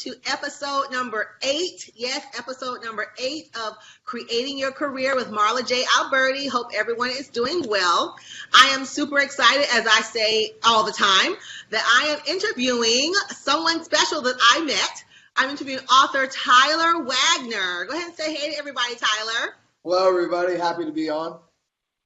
to episode number 8. Yes, episode number 8 of Creating Your Career with Marla J. Alberti. Hope everyone is doing well. I am super excited, as I say all the time, that I am interviewing someone special that I met. I'm interviewing author Tyler Wagner. Go ahead and say hey to everybody, Tyler. Hello, everybody. Happy to be on.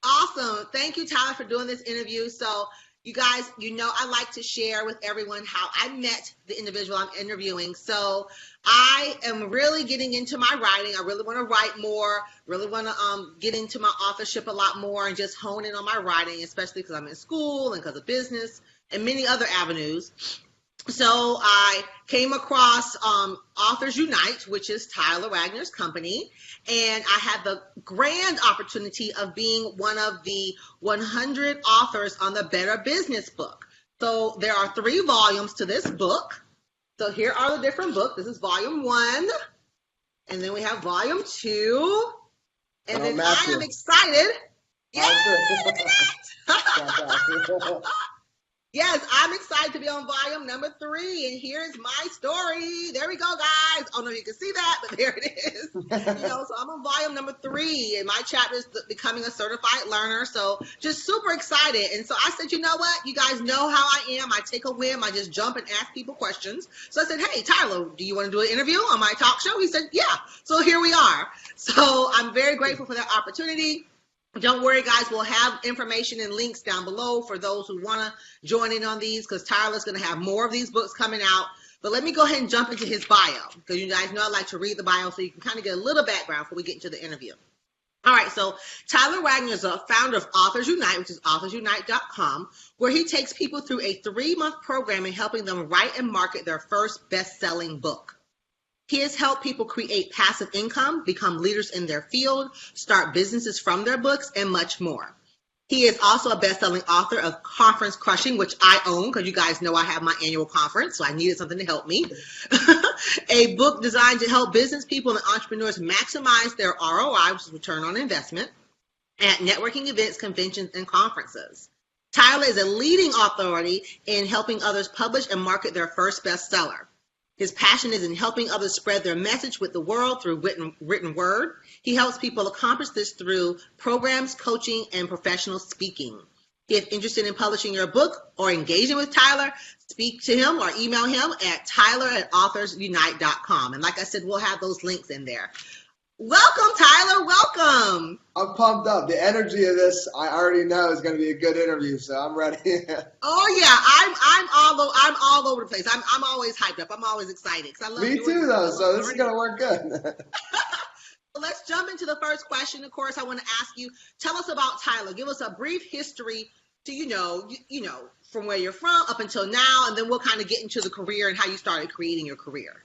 Awesome. Thank you, Tyler, for doing this interview. So, you guys, you know I like to share with everyone how I met the individual I'm interviewing. So I am really getting into my writing. I really want to write more, really want to get into my authorship a lot more and just hone in on my writing, especially because I'm in school and because of business and many other avenues. So I came across Authors Unite, which is Tyler Wagner's company, and I had the grand opportunity of being one of the 100 authors on the Better Business book. So there are 3 volumes to this book. So here are the different books. This is volume 1, and then we have volume 2, and then I am excited. Yes, I'm excited to be on volume number 3, and here's my story. There we go, guys. I don't know if you can see that, but there it is. So I'm on volume number 3, and my chapter is becoming a certified learner. So just super excited. And so I said, you know what? You guys know how I am. I take a whim. I just jump and ask people questions. So I said, hey, Tyler, do you want to do an interview on my talk show? He said, yeah. So here we are. So I'm very grateful for that opportunity. Don't worry, guys. We'll have information and links down below for those who want to join in on these, because Tyler's going to have more of these books coming out. But let me go ahead and jump into his bio, because you guys know I like to read the bio so you can kind of get a little background before we get into the interview. All right, so Tyler Wagner is a founder of Authors Unite, which is authorsunite.com, where he takes people through a 3-month program in helping them write and market their first best-selling book. He has helped people create passive income, become leaders in their field, start businesses from their books, and much more. He is also a best-selling author of Conference Crushing, which I own because you guys know I have my annual conference, so I needed something to help me. A book designed to help business people and entrepreneurs maximize their ROI, which is return on investment, at networking events, conventions, and conferences. Tyler is a leading authority in helping others publish and market their first bestseller. His passion is in helping others spread their message with the world through written word. He helps people accomplish this through programs, coaching, and professional speaking. If interested in publishing your book or engaging with Tyler, speak to him or email him at tyler@authorsunite.com. And like I said, we'll have those links in there. Welcome, Tyler. Welcome. I'm pumped up. The energy of this, I already know, is going to be a good interview, so I'm ready. Oh yeah, I'm all over the place. I'm always hyped up. I'm always excited because I love. Me too, though. So this is going to work good. Well, let's jump into the first question. Of course, I want to ask you. Tell us about Tyler. Give us a brief history to you know from where you're from up until now, and then we'll kind of get into the career and how you started creating your career.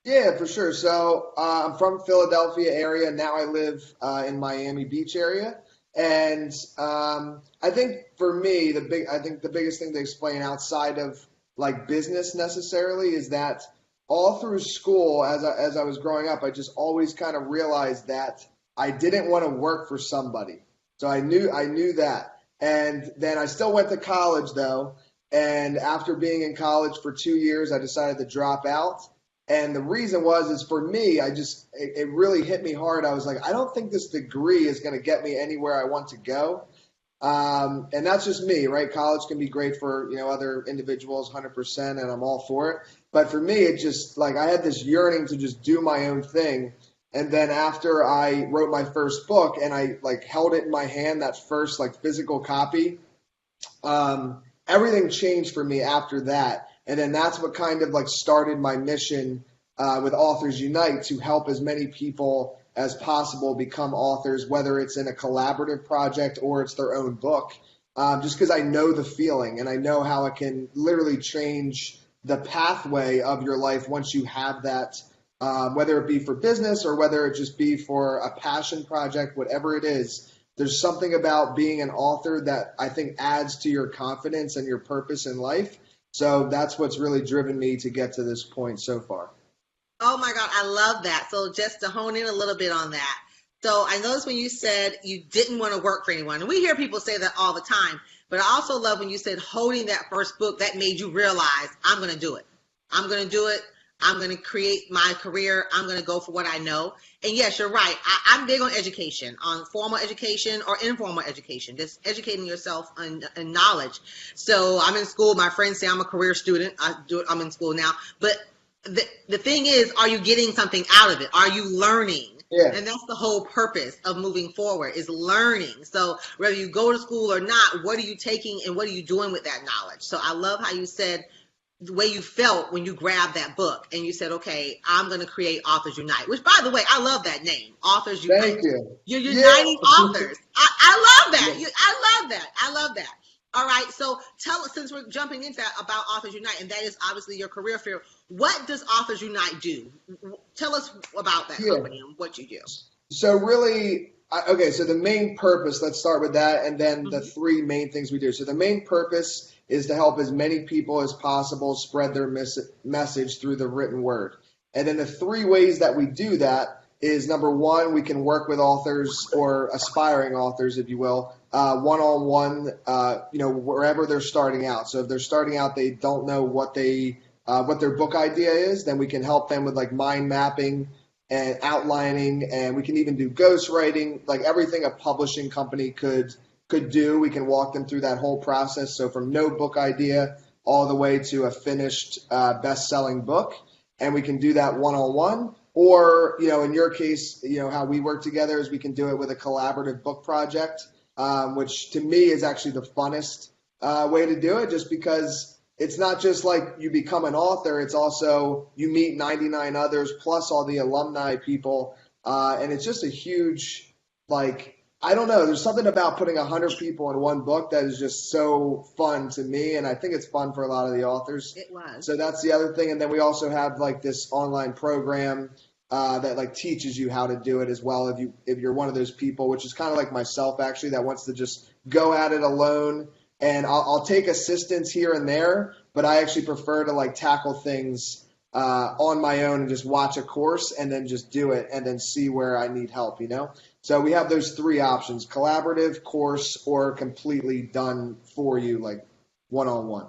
Yeah, for sure. So I'm from Philadelphia area. Now I live in Miami Beach area. And I think for me, the biggest thing to explain outside of like business necessarily is that all through school, as I was growing up, I just always kind of realized that I didn't want to work for somebody. So I knew that. And then I still went to college though. And after being in college for 2 years, I decided to drop out. And the reason is for me, it really hit me hard. I was like, I don't think this degree is going to get me anywhere I want to go. And that's just me, right? College can be great for, other individuals 100%, and I'm all for it. But for me, it just like I had this yearning to just do my own thing. And then after I wrote my first book and I like held it in my hand, that first like physical copy, everything changed for me after that. And then that's what kind of like started my mission with Authors Unite to help as many people as possible become authors, whether it's in a collaborative project or it's their own book, just because I know the feeling and I know how it can literally change the pathway of your life once you have that, whether it be for business or whether it just be for a passion project, whatever it is. There's something about being an author that I think adds to your confidence and your purpose in life. So that's what's really driven me to get to this point so far. Oh my God, I love that. So just to hone in a little bit on that. So I noticed when you said you didn't want to work for anyone, and we hear people say that all the time, but I also love when you said holding that first book, that made you realize I'm going to do it. I'm going to do it. I'm going to create my career. I'm going to go for what I know. And yes, you're right. I'm big on education, on formal education or informal education, just educating yourself on knowledge. So I'm in school. My friends say I'm a career student. I'm in school now. But the thing is, are you getting something out of it? Are you learning? Yeah. And that's the whole purpose of moving forward, is learning. So whether you go to school or not, what are you taking and what are you doing with that knowledge? So I love how you said the way you felt when you grabbed that book and you said, okay, I'm going to create Authors Unite, which, by the way, I love that name, Authors Unite. Thank you. You're uniting authors. I love that. Yeah. I love that. I love that. All right. So tell us, since we're jumping into that, about Authors Unite, and that is obviously your career field. What does Authors Unite do? Tell us about that company and what you do. So really, okay, so the main purpose, let's start with that, and then the three main things we do. So the main purpose is to help as many people as possible spread their message through the written word. And then the three ways that we do that is, number one, we can work with authors or aspiring authors, if you will, one-on-one, wherever they're starting out. So if they're starting out, they don't know what their book idea is, then we can help them with like mind mapping and outlining, and we can even do ghostwriting, like everything a publishing company could do. We can walk them through that whole process. So from no book idea all the way to a finished best-selling book, and we can do that one-on-one. Or, in your case, how we work together is we can do it with a collaborative book project, which to me is actually the funnest way to do it, just because it's not just like you become an author, it's also you meet 99 others plus all the alumni people. And it's just a huge, I don't know, there's something about putting 100 people in one book that is just so fun to me. And I think it's fun for a lot of the authors. It was. So that's the other thing. And then we also have this online program that teaches you how to do it as well. If you're one of those people, which is kind of like myself actually, that wants to just go at it alone. And I'll take assistance here and there, but I actually prefer to tackle things on my own and just watch a course and then just do it and then see where I need help, So we have those three options: collaborative, course, or completely done for you, like one-on-one.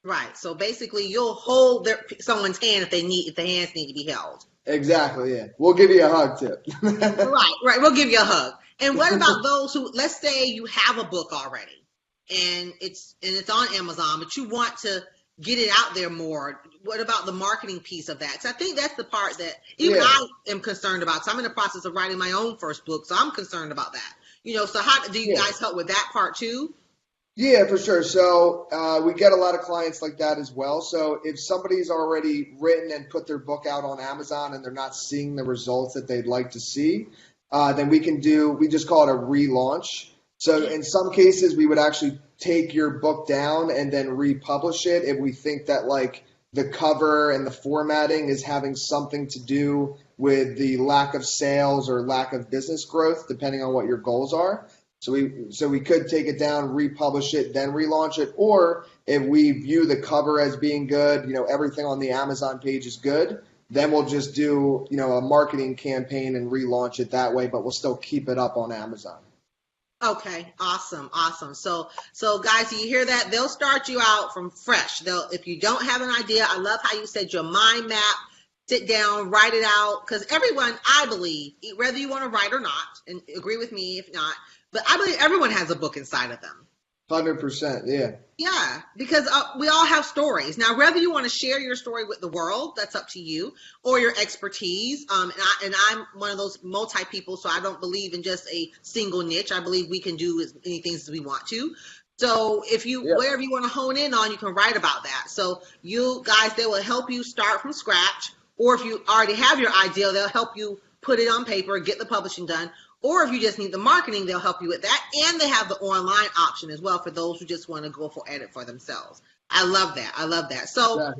Right. So basically you'll hold someone's hand if the hands need to be held. Exactly, yeah. We'll give you a hug too. Right. We'll give you a hug. And what about those who, let's say you have a book already, and it's on Amazon, but you want to get it out there more. What about the marketing piece of that? So I think that's the part that even I am concerned about. So I'm in the process of writing my own first book, so I'm concerned about that. So how do you guys help with that part too? Yeah, for sure. So we get a lot of clients like that as well. So if somebody's already written and put their book out on Amazon and they're not seeing the results that they'd like to see, then we just call it a relaunch. So in some cases, we would actually take your book down and then republish it if we think that the cover and the formatting is having something to do with the lack of sales or lack of business growth, depending on what your goals are. So we could take it down, republish it, then relaunch it. Or if we view the cover as being good, everything on the Amazon page is good, then we'll just do, a marketing campaign and relaunch it that way, but we'll still keep it up on Amazon. Okay, awesome. So guys, you hear that? They'll start you out from fresh. If you don't have an idea, I love how you said your mind map, sit down, write it out. Because everyone, I believe, whether you want to write or not, and agree with me if not, but I believe everyone has a book inside of them. 100%, yeah. Yeah, because we all have stories. Now, whether you want to share your story with the world, that's up to you, or your expertise. And I'm one of those multi-people, so I don't believe in just a single niche. I believe we can do as many things as we want to. So wherever you want to hone in on, you can write about that. So you guys, they will help you start from scratch, or if you already have your idea, they'll help you put it on paper, get the publishing done. Or if you just need the marketing, they'll help you with that. And they have the online option as well for those who just want to go for edit for themselves. I love that. So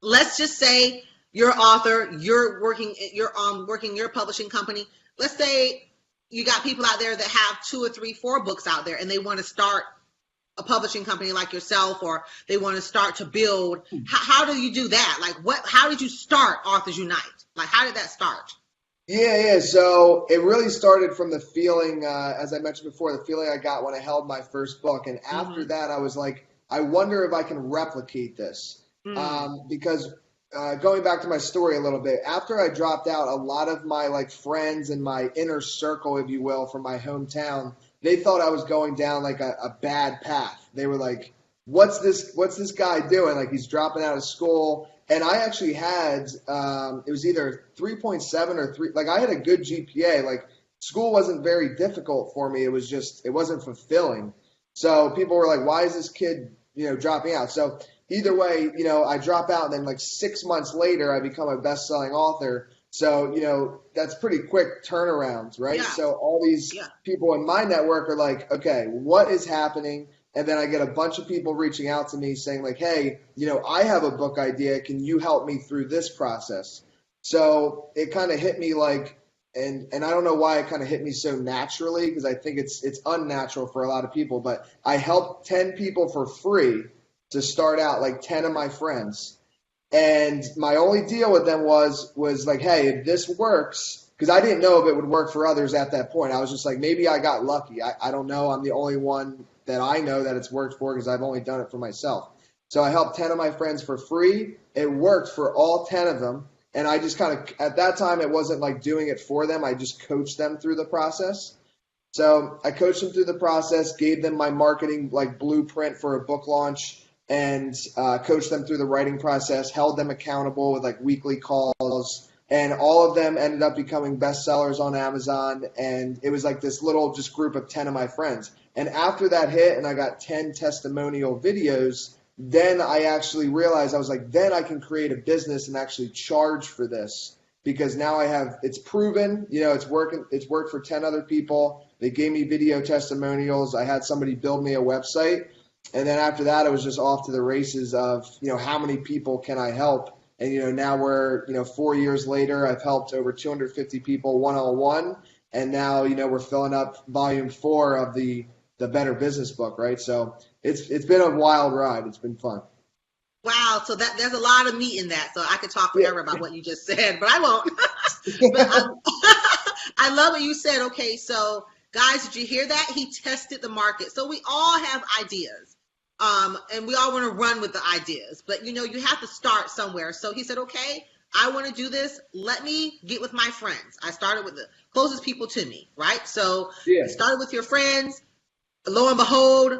Let's just say you're an author, you're working your publishing company. Let's say you got people out there that have 2 or 3, 4 books out there and they want to start a publishing company like yourself, or they want to start to build. How do you do that? How did you start Authors Unite? How did that start? Yeah. So it really started from the feeling, as I mentioned before, the feeling I got when I held my first book. And after that, I was like, I wonder if I can replicate this. Because going back to my story a little bit, after I dropped out, a lot of my like friends and my inner circle, if you will, from my hometown, they thought I was going down like a bad path. They were like, what's this guy doing? Like he's dropping out of school. And I actually had, it was either 3.7 or 3, like I had a good GPA. Like school wasn't very difficult for me. It was just, it wasn't fulfilling. So people were like, why is this kid, dropping out? So either way, I drop out and then like 6 months later, I become a best-selling author. So, that's pretty quick turnarounds, right? Yeah. So all these people in my network are like, okay, what is happening? And then I get a bunch of people reaching out to me saying like, hey, I have a book idea. Can you help me through this process? So it kind of hit me like, and I don't know why it kind of hit me so naturally, because I think it's unnatural for a lot of people, but I helped 10 people for free to start out, like 10 of my friends. And my only deal with them was like, hey, if this works, because I didn't know if it would work for others at that point. I was just like, maybe I got lucky. I don't know. I'm the only one that I know that it's worked for because I've only done it for myself. So I helped 10 of my friends for free. It worked for all 10 of them. And I just kind of, at that time, it wasn't like doing it for them. I just coached them through the process. So I coached them through the process, gave them my marketing like blueprint for a book launch, and coached them through the writing process, held them accountable with like weekly calls. And all of them ended up becoming bestsellers on Amazon. And it was like this little just group of 10 of my friends. And after that hit and I got 10 testimonial videos, then I actually realized I was like, then I can create a business and actually charge for this, because now I have, it's proven, it's working. It's worked for 10 other people. They gave me video testimonials. I had somebody build me a website. And then after that, it was just off to the races of, how many people can I help? And, now we're, 4 years later, I've helped over 250 people one-on-one. And now, we're filling up volume 4 of the Better Business book, right? So it's been a wild ride. It's been fun. Wow. So there's a lot of meat in that. So I could talk forever about what you just said, but I won't. But I love what you said. Okay. So guys, did you hear that? He tested the market. So we all have ideas. And we all want to run with the ideas, but you have to start somewhere. So he said, okay, I want to do this. Let me get with my friends. I started with the closest people to me, right? So you started with your friends. Lo and behold,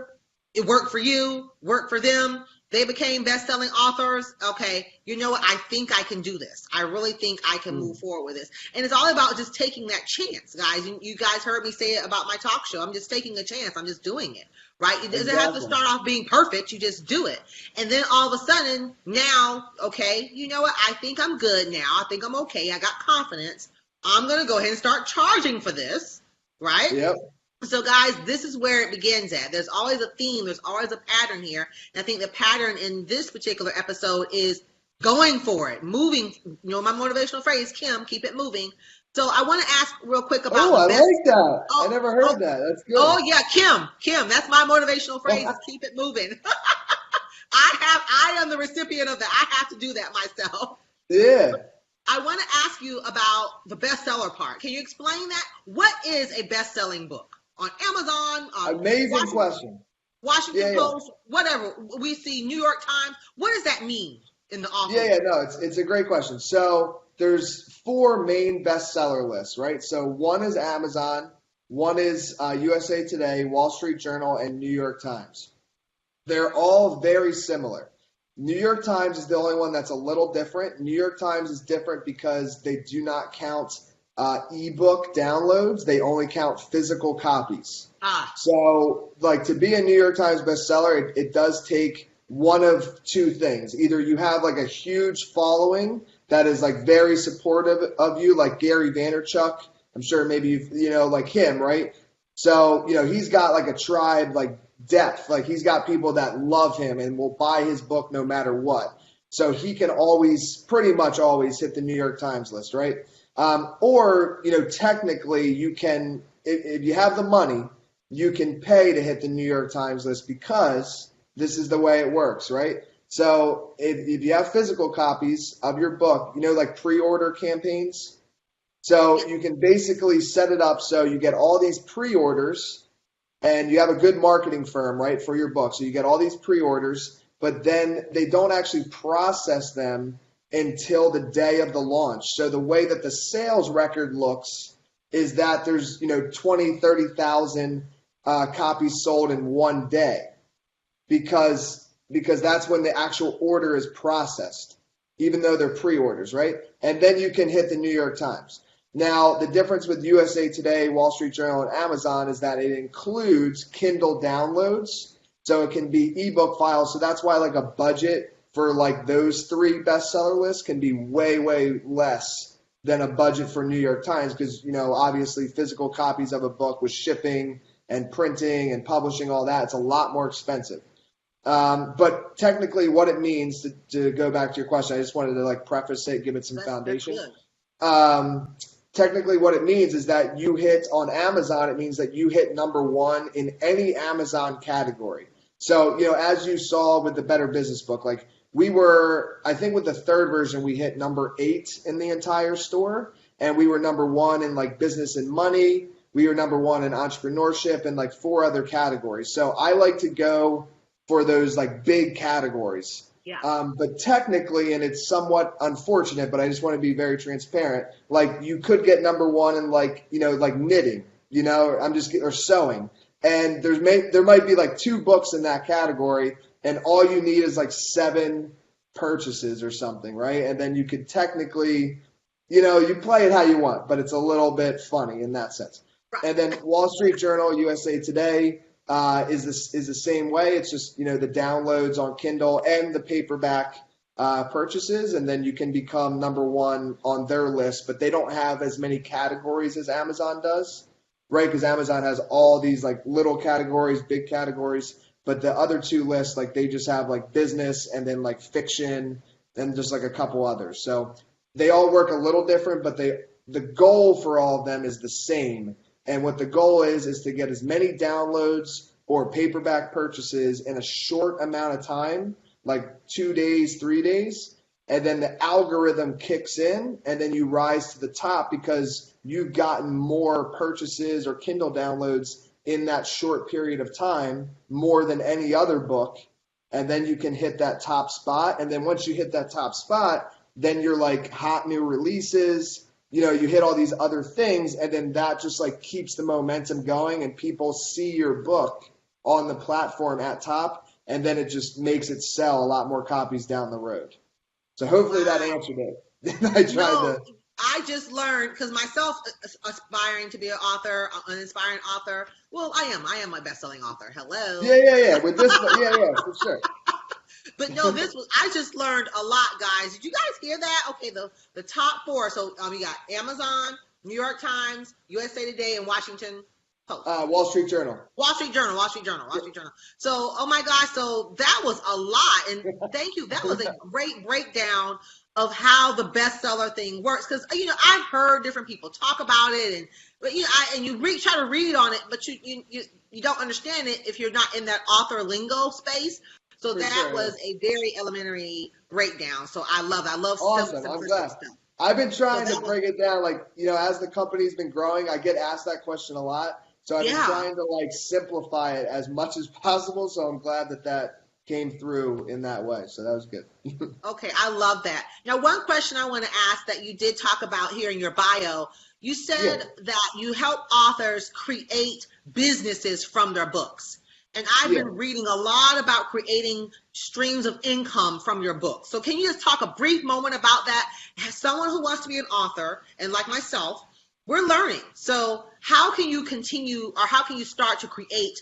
it worked for you, worked for them. They became best-selling authors. Okay, you know what? I think I can do this. I really think I can move forward with this. And it's all about just taking that chance, guys. You guys heard me say it about my talk show. I'm just taking a chance. I'm just doing it, right? It doesn't have to start off being perfect. You just do it. And then all of a sudden, now, okay, you know what? I think I'm good now. I think I'm okay. I got confidence. I'm going to go ahead and start charging for this, right? Yep. So guys, this is where it begins at. There's always a theme. There's always a pattern here. And I think the pattern in this particular episode is going for it, moving. My motivational phrase, Kim, keep it moving. So I want to ask real quick about I like that. I never heard that. That's good. Oh yeah, Kim, that's my motivational phrase, keep it moving. I am the recipient of that. I have to do that myself. Yeah. I want to ask you about the bestseller part. Can you explain that? What is a best-selling book? On Amazon, Amazing question. Washington Post, whatever. We see New York Times. What does that mean in the author? No, it's a great question. So there's 4 main bestseller lists, right? So one is Amazon, one is USA Today, Wall Street Journal, and New York Times. They're all very similar. New York Times is the only one that's a little different. New York Times is different because they do not count ebook downloads. They only count physical copies. So like to be a New York Times bestseller, it does take one of 2 things. Either you have like a huge following that is like very supportive of you, like Gary Vaynerchuk. I'm sure maybe like him, right? So he's got like a tribe, like depth, like he's got people that love him and will buy his book no matter what. So he can pretty much always hit the New York Times list, right? Or technically you can, if you have the money, you can pay to hit the New York Times list, because this is the way it works, right? So if you have physical copies of your book, like pre-order campaigns. So you can basically set it up so you get all these pre-orders, and you have a good marketing firm, right, for your book. So you get all these pre-orders, but then they don't actually process them until the day of the launch. So the way that the sales record looks is that there's 20, 30,000 copies sold in one day because that's when the actual order is processed, even though they're pre-orders, right? And then you can hit the New York Times. Now, the difference with USA Today, Wall Street Journal, and Amazon is that it includes Kindle downloads. So it can be ebook files. So that's why like a budget for like those 3 bestseller lists can be way, way less than a budget for New York Times because, obviously physical copies of a book with shipping and printing and publishing, all that, it's a lot more expensive. But technically what it means, to go back to your question, I just wanted to like preface it, give it some foundation. Technically what it means is that you hit on Amazon, it means that you hit number 1 in any Amazon category. So, as you saw with the Better Business book, like we were, I think with the 3rd version, we hit number 8 in the entire store. And we were number 1 in like business and money. We were number 1 in entrepreneurship and like 4 other categories. So I like to go for those like big categories. Yeah. But technically, and it's somewhat unfortunate, but I just want to be very transparent. Like you could get number 1 in like, like knitting, or sewing. And there might be like 2 books in that category, and all you need is like 7 purchases or something, right? And then you could technically, you play it how you want, but it's a little bit funny in that sense. Right. And then Wall Street Journal, USA Today is the same way. It's just the downloads on Kindle and the paperback purchases, and then you can become number 1 on their list. But they don't have as many categories as Amazon does. Right, because Amazon has all these like little categories, big categories, but the other 2 lists, like they just have like business and then like fiction and just like a couple others. So they all work a little different, but the goal for all of them is the same. And what the goal is to get as many downloads or paperback purchases in a short amount of time, like 2 days, 3 days. And then the algorithm kicks in, and then you rise to the top because you've gotten more purchases or Kindle downloads in that short period of time, more than any other book. And then you can hit that top spot. And then once you hit that top spot, then you're like hot new releases, you hit all these other things. And then that just like keeps the momentum going, and people see your book on the platform at top. And then it just makes it sell a lot more copies down the road. So hopefully that answered it. I just learned, because myself aspiring to be an author, an inspiring author. Well, I am my best-selling author. Hello. Yeah. With this, yeah, for sure. But no, I just learned a lot, guys. Did you guys hear that? Okay, the top 4. So we got Amazon, New York Times, USA Today, and Washington Post. Wall Street Journal. Wall Street Journal. So, oh my gosh, so that was a lot, and thank you. That was a great breakdown of how the bestseller thing works, because I've heard different people talk about it, but you try to read on it, but you don't understand it if you're not in that author lingo space. So that was a very elementary breakdown. So I love it. I love awesome. I'm glad. Stuff. I've been trying to break it down, like as the company's been growing, I get asked that question a lot. So I've been trying to like simplify it as much as possible. So I'm glad that came through in that way. So that was good. Okay, I love that. Now, one question I want to ask that you did talk about here in your bio, you said that you help authors create businesses from their books. And I've been reading a lot about creating streams of income from your books. So can you just talk a brief moment about that? As someone who wants to be an author, and like myself, we're learning. So how can you continue, or how can you start to create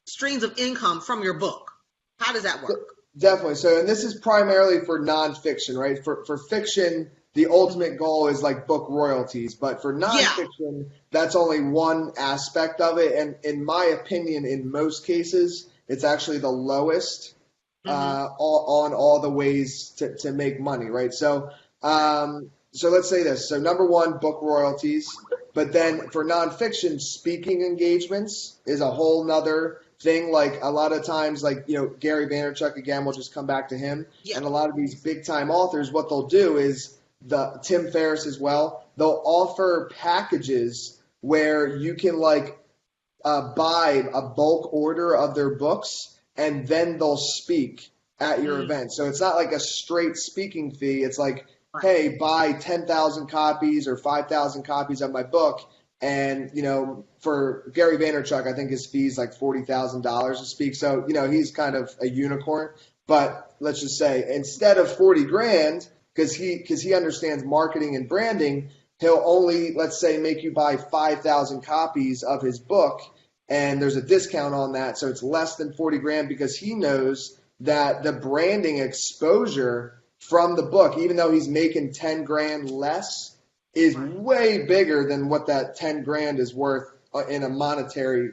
streams of income from your book? How does that work? Definitely. So, and this is primarily for nonfiction, right? For fiction, the ultimate goal is like book royalties, but for nonfiction, that's only one aspect of it. And in my opinion, in most cases, it's actually the lowest on all the ways to make money, right? So, so let's say this. So number 1, book royalties, but then for nonfiction, speaking engagements is a whole nother thing. Like a lot of times, like, Gary Vaynerchuk, again, we'll just come back to him. And a lot of these big time authors, what they'll do is Tim Ferriss as well, they'll offer packages where you can like buy a bulk order of their books, and then they'll speak at your Mm, event. So it's not like a straight speaking fee. It's like, right. hey, buy 10,000 copies or 5,000 copies of my book. And, for Gary Vaynerchuk, I think his fee is like $40,000 to speak. So, he's kind of a unicorn. But let's just say instead of 40 grand, because he understands marketing and branding, he'll only, let's say, make you buy 5,000 copies of his book. And there's a discount on that. So it's less than 40 grand because he knows that the branding exposure from the book, even though he's making 10 grand less, is Right. way bigger than what that 10 grand is worth in a monetary,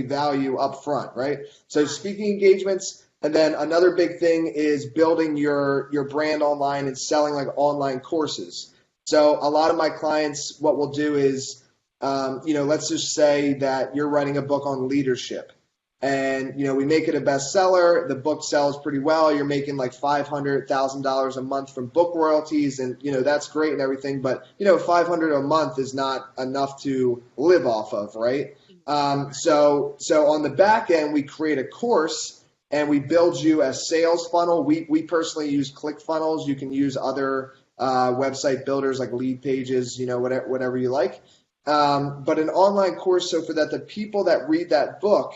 value up front, right? So Right. speaking engagements, and then another big thing is building your brand online and selling like online courses. So a lot of my clients, what we'll do is, let's just say that you're writing a book on leadership. And, we make it a bestseller. The book sells pretty well. You're making like $500,000 a month from book royalties. And, that's great and everything. But, 500 a month is not enough to live off of, right? So on the back end, we create a course and we build you a sales funnel. We personally use ClickFunnels. You can use other website builders like Lead Pages, whatever you like. But an online course, so for that, the people that read that book,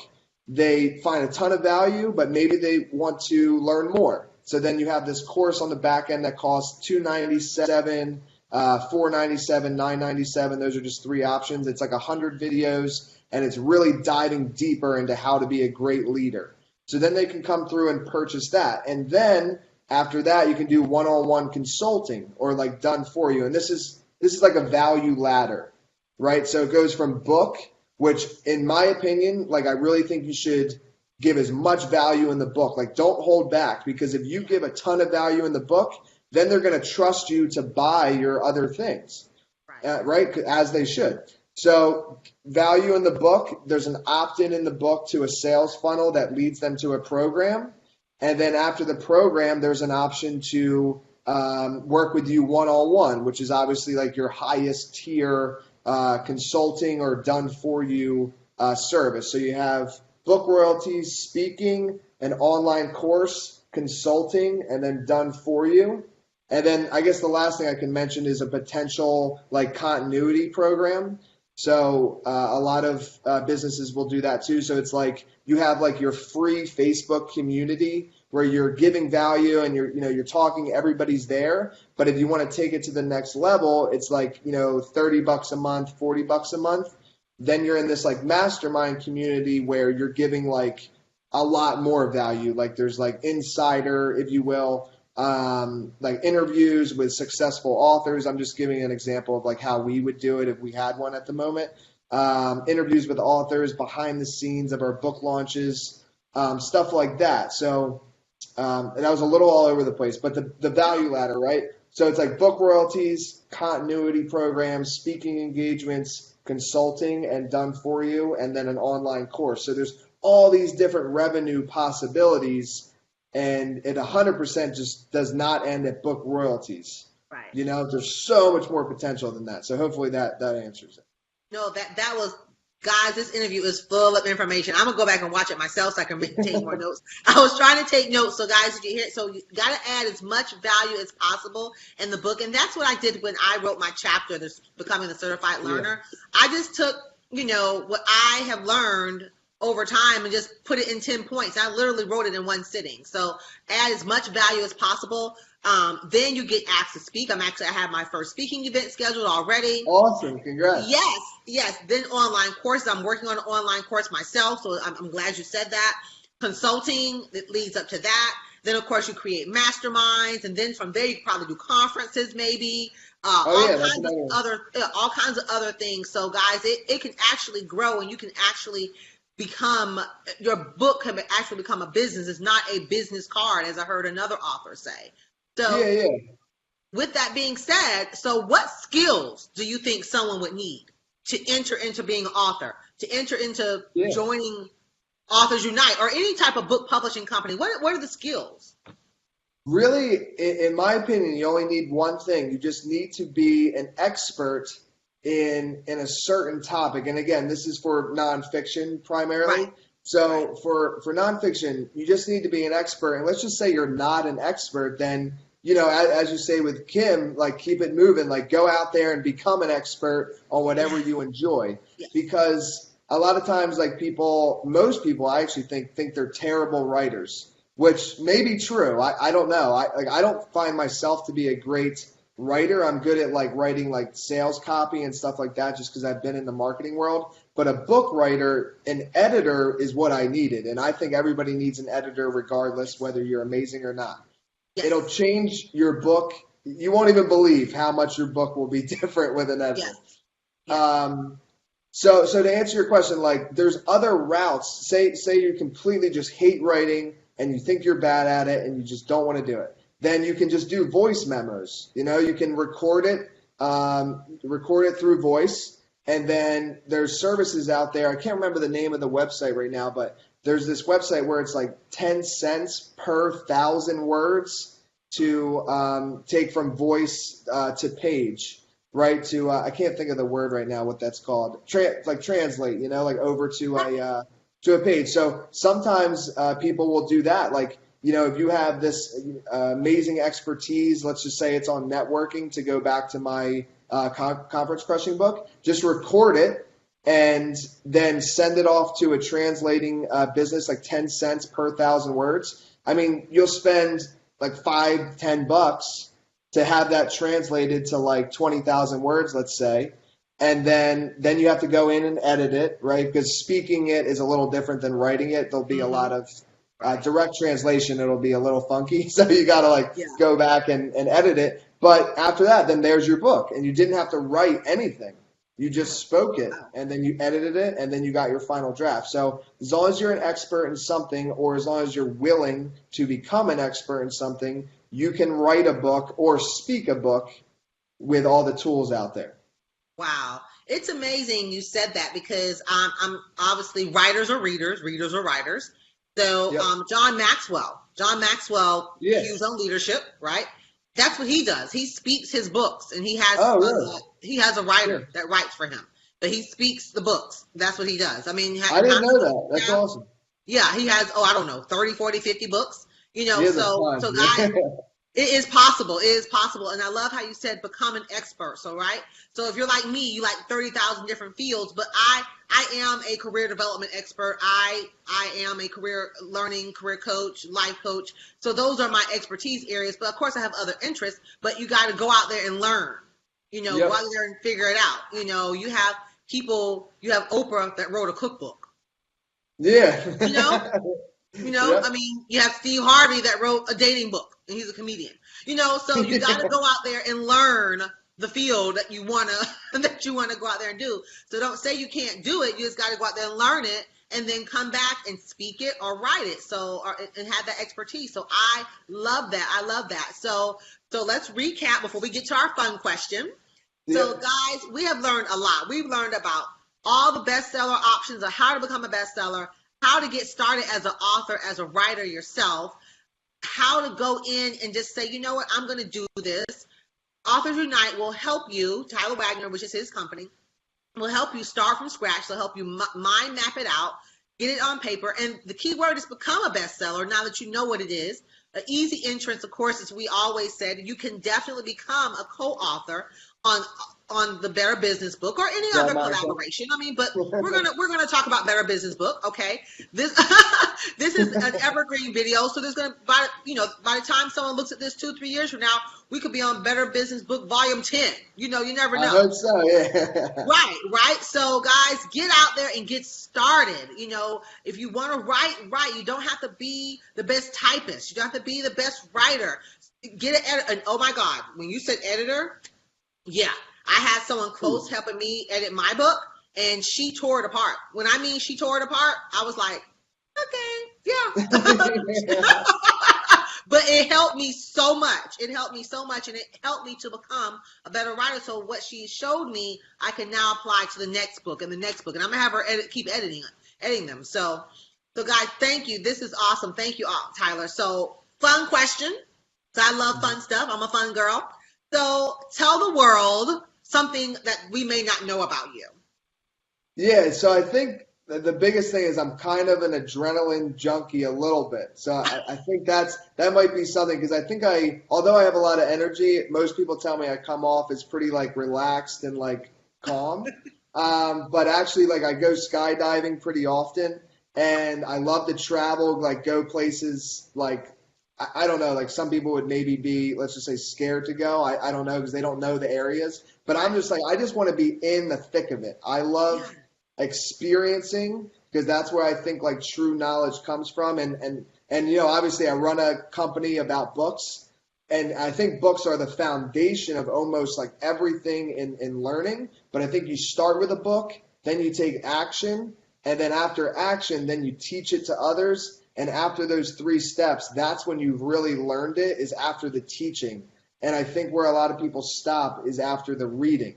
they find a ton of value, but maybe they want to learn more. So then you have this course on the back end that costs $297, $497, $997. Those are just three options. It's like 100 videos, and it's really diving deeper into how to be a great leader. So then they can come through and purchase that. And then after that, you can do one-on-one consulting or like done for you. And this is like a value ladder, right? So it goes from book, which in my opinion, like I really think you should give as much value in the book. Like don't hold back, because if you give a ton of value in the book, then they're going to trust you to buy your other things, right? As they should. So value in the book, there's an opt-in in the book to a sales funnel that leads them to a program. And then after the program, there's an option to work with you one-on-one, which is obviously like your highest tier consulting or done for you service. So you have book royalties, speaking, an online course, consulting, and then done for you. And then I guess the last thing I can mention is a potential like continuity program. So a lot of businesses will do that too. So it's like you have like your free Facebook community where you're giving value and you're talking, everybody's there. But if you want to take it to the next level, it's like, $30 a month, $40 a month. Then you're in this like mastermind community where you're giving like a lot more value. Like there's like insider, if you will, like interviews with successful authors. I'm just giving an example of like how we would do it if we had one at the moment. Interviews with authors, behind the scenes of our book launches, stuff like that. So and that was a little all over the place, but the value ladder, right? So it's like book royalties, continuity programs, speaking engagements, consulting, and done for you, and then an online course. So there's all these different revenue possibilities. And it 100% just does not end at book royalties. Right. There's so much more potential than that. So hopefully that answers it. No, that was, guys, this interview is full of information. I'm going to go back and watch it myself so I can take more notes. I was trying to take notes. So guys, did you hear it? So you got to add as much value as possible in the book. And that's what I did when I wrote my chapter, this Becoming the Certified Learner. Yeah. I just took, what I have learned over time and just put it in 10 points. I literally wrote it in one sitting. So add as much value as possible. Then you get asked to speak. I have my first speaking event scheduled already. Awesome. Congrats. Yes. Then online courses. I'm working on an online course myself. So I'm glad you said that. Consulting, that leads up to that. Then of course you create masterminds. And then from there you probably do conferences maybe. All kinds of other things. So guys, it can actually grow, and you can actually your book can actually become a business. It's not a business card, as I heard another author say. So with that being said, so what skills do you think someone would need to enter into being an author, to enter into joining Authors Unite or any type of book publishing company? What are the skills? Really, in my opinion, you only need one thing. You just need to be an expert in a certain topic. And again, this is for nonfiction primarily. Right. So for nonfiction, you just need to be an expert. And let's just say you're not an expert, then, as you say with Kim, like keep it moving, like go out there and become an expert on whatever you enjoy. Yes. Because a lot of times, like most people, I actually think they're terrible writers, which may be true. I don't know. I don't find myself to be a great writer. I'm good at like writing like sales copy and stuff like that, just because I've been in the marketing world. But a book writer, an editor is what I needed. And I think everybody needs an editor regardless whether you're amazing or not. Yes. It'll change your book. You won't even believe how much your book will be different with an editor. Yes. Yes. So to answer your question, like there's other routes. Say you completely just hate writing and you think you're bad at it and you just don't want to do it. Then you can just do voice memos. You can record it through voice. And then there's services out there. I can't remember the name of the website right now, but there's this website where it's like 10 cents per 1,000 words to take from voice to page, right? I can't think of the word right now, what that's called. Translate, like over to a page. So sometimes people will do that. Like, if you have this amazing expertise, let's just say it's on networking, to go back to my conference crushing book, just record it and then send it off to a translating business, like 10 cents per 1,000 words. I mean, you'll spend like $5-10 to have that translated to like 20,000 words, let's say. And then you have to go in and edit it, right? Because speaking it is a little different than writing it. There'll be a lot of direct translation. It'll be a little funky. So you got to go back and edit it. But after that, then there's your book. And you didn't have to write anything. You just spoke it, and then you edited it, and then you got your final draft. So as long as you're an expert in something, or as long as you're willing to become an expert in something, you can write a book or speak a book with all the tools out there. Wow. It's amazing you said that, because I'm obviously writers are readers, readers are writers. So John Maxwell, views on leadership, right? That's what he does. He speaks his books, and he has he has a writer that writes for him, but he speaks the books. That's what he does. I mean, I didn't know that. That's awesome. Yeah, he has, I don't know, 30, 40, 50 books, so guys, it is possible. It is possible. And I love how you said become an expert. So, right. So if you're like me, you like 30,000 different fields, but I am a career development expert. I am a career coach, life coach. So those are my expertise areas. But of course I have other interests, but you got to go out there and learn, go out there and figure it out. You have Oprah that wrote a cookbook. Yeah. I mean, you have Steve Harvey that wrote a dating book, and he's a comedian. So you got to go out there and learn the field that you wanna go out there and do. So don't say you can't do it. You just got to go out there and learn it, and then come back and speak it or write it. And have that expertise. So I love that. So let's recap before we get to our fun question. Yeah. So guys, we have learned a lot. We've learned about all the bestseller options of how to become a bestseller, how to get started as an author, as a writer yourself, how to go in and just say, you know what, I'm going to do this. Authors Unite will help you, Tyler Wagner, which is his company, will help you start from scratch. They'll help you mind map it out, get it on paper. And the key word is become a bestseller now that you know what it is. An easy entrance, of course, as we always said, you can definitely become a co-author on the Better Business Book or any other collaboration. I mean, but we're gonna talk about Better Business Book. Okay, this is an evergreen video, so there's gonna by the time someone looks at this 2-3 years from now, we could be on Better Business Book Volume 10. You never know. I hope so. Yeah. Right. So guys, get out there and get started. If you want to write. You don't have to be the best typist. You don't have to be the best writer. Get an editor. And oh my God, when you said editor, yeah. I had someone close helping me edit my book, and she tore it apart. When I mean she tore it apart, I was like, okay, yeah. But it helped me so much. And it helped me to become a better writer. So what she showed me, I can now apply to the next book and the next book. And I'm going to have her keep editing them. So guys, thank you. This is awesome. Thank you, Tyler. So fun question. So I love fun stuff. I'm a fun girl. So tell the world something that we may not know about you. Yeah, so I think the biggest thing is I'm kind of an adrenaline junkie a little bit. So I think that might be something, because I think although I have a lot of energy, most people tell me I come off as pretty like relaxed and like calm. But actually, like, I go skydiving pretty often, and I love to travel, like go places like, I don't know, like some people would maybe be, let's just say, scared to go. I don't know, because they don't know the areas. But I'm just like, I just want to be in the thick of it. I love experiencing, because that's where I think like true knowledge comes from. And you know, obviously I run a company about books, and I think books are the foundation of almost like everything in learning. But I think you start with a book, then you take action, and then after action, then you teach it to others. And after those 3 steps, that's when you've really learned it, is after the teaching. And I think where a lot of people stop is after the reading.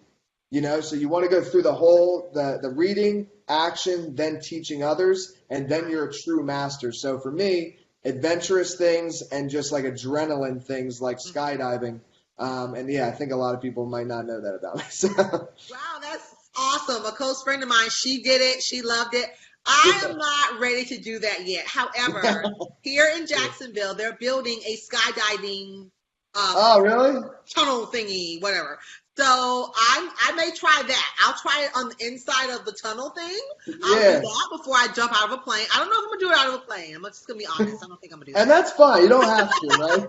You know, so you want to go through the whole, the reading, action, then teaching others, and then you're a true master. So for me, adventurous things and just like adrenaline things like skydiving. And yeah, I think a lot of people might not know that about me. So. Wow, that's awesome. A close friend of mine, she did it. She loved it. I am not ready to do that yet. However, here in Jacksonville, they're building a skydiving oh, really? tunnel thingy, whatever. So I may try that. I'll try it on the inside of the tunnel thing. I'll do that before I jump out of a plane. I don't know if I'm gonna do it out of a plane. I'm just gonna be honest. I don't think I'm gonna do that. And that's fine. You don't have to, right?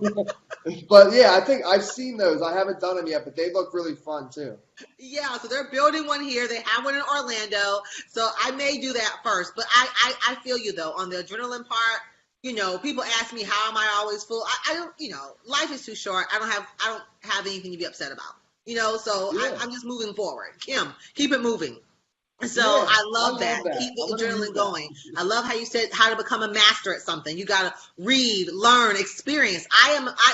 But yeah, I think I've seen those. I haven't done them yet, but they look really fun too. Yeah, so they're building one here. They have one in Orlando. So I may do that first. But I feel you though on the adrenaline part. You know, people ask me how am I always full. I don't. You know, life is too short. I don't have anything to be upset about. You know, so I'm just moving forward. Kim, keep it moving. So I love that. Keep the adrenaline going. I love how you said how to become a master at something. You got to read, learn, experience.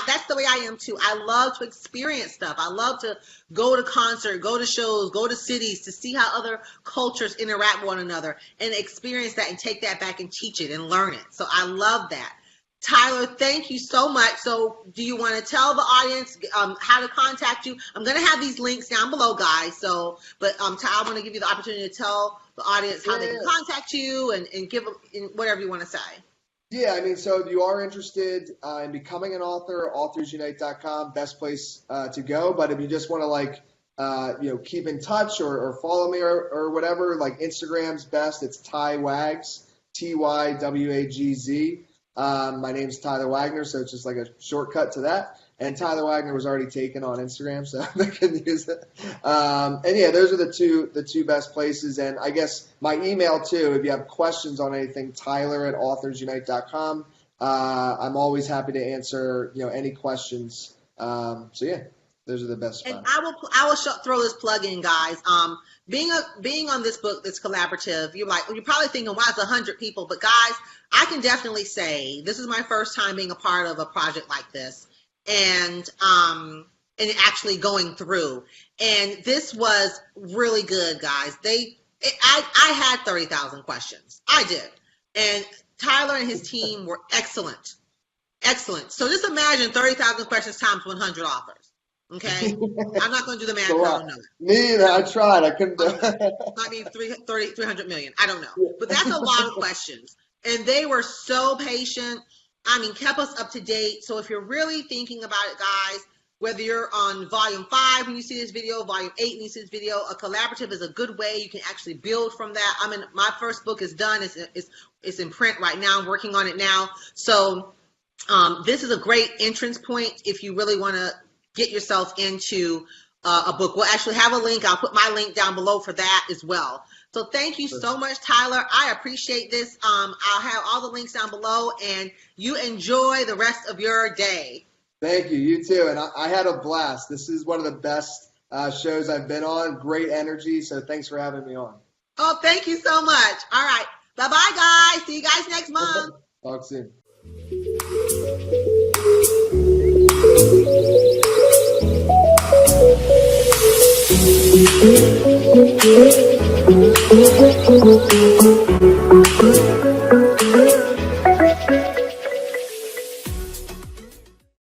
That's the way I am too. I love to experience stuff. I love to go to concerts, go to shows, go to cities to see how other cultures interact with one another and experience that and take that back and teach it and learn it. So I love that. Tyler, thank you so much. So do you want to tell the audience how to contact you? I'm going to have these links down below, guys. So, but I want to give you the opportunity to tell the audience how they can contact you and give them whatever you want to say. Yeah, I mean, so if you are interested in becoming an author, authorsunite.com, best place to go. But if you just want to like, keep in touch or follow me or whatever, like Instagram's best. It's Ty Wags, TYWAGZ. My name's Tyler Wagner, so it's just like a shortcut to that. And Tyler Wagner was already taken on Instagram, so they can use it. And yeah, those are the two best places. And I guess my email too, if you have questions on anything, Tyler@authorsunite.com. I'm always happy to answer any questions. So yeah, those are the best spots. And I will throw this plug in, guys. Being on this book that's collaborative, you're probably thinking, why is 100 people? But guys, I can definitely say this is my first time being a part of a project like this, and actually going through. And this was really good, guys. I had 30,000 questions. I did, and Tyler and his team were excellent. So just imagine 30,000 questions times 100 authors. Okay, I'm not going to do the math. I don't know. Me either. I tried. I couldn't do it. Might be 300 million. I don't know. But that's a lot of questions. And they were so patient. I mean, kept us up to date. So if you're really thinking about it, guys, whether you're on volume 5 when you see this video, volume 8 when you see this video, a collaborative is a good way. You can actually build from that. I mean, my first book is done. It's in print right now. I'm working on it now. So this is a great entrance point if you really want to get yourself into a book. We'll actually have a link. I'll put my link down below for that as well. So thank you so much, Tyler. I appreciate this. I'll have all the links down below, and you enjoy the rest of your day. Thank you. You too. And I had a blast. This is one of the best shows I've been on. Great energy. So thanks for having me on. Oh, thank you so much. All right. Bye-bye, guys. See you guys next month. Talk soon. Thank you.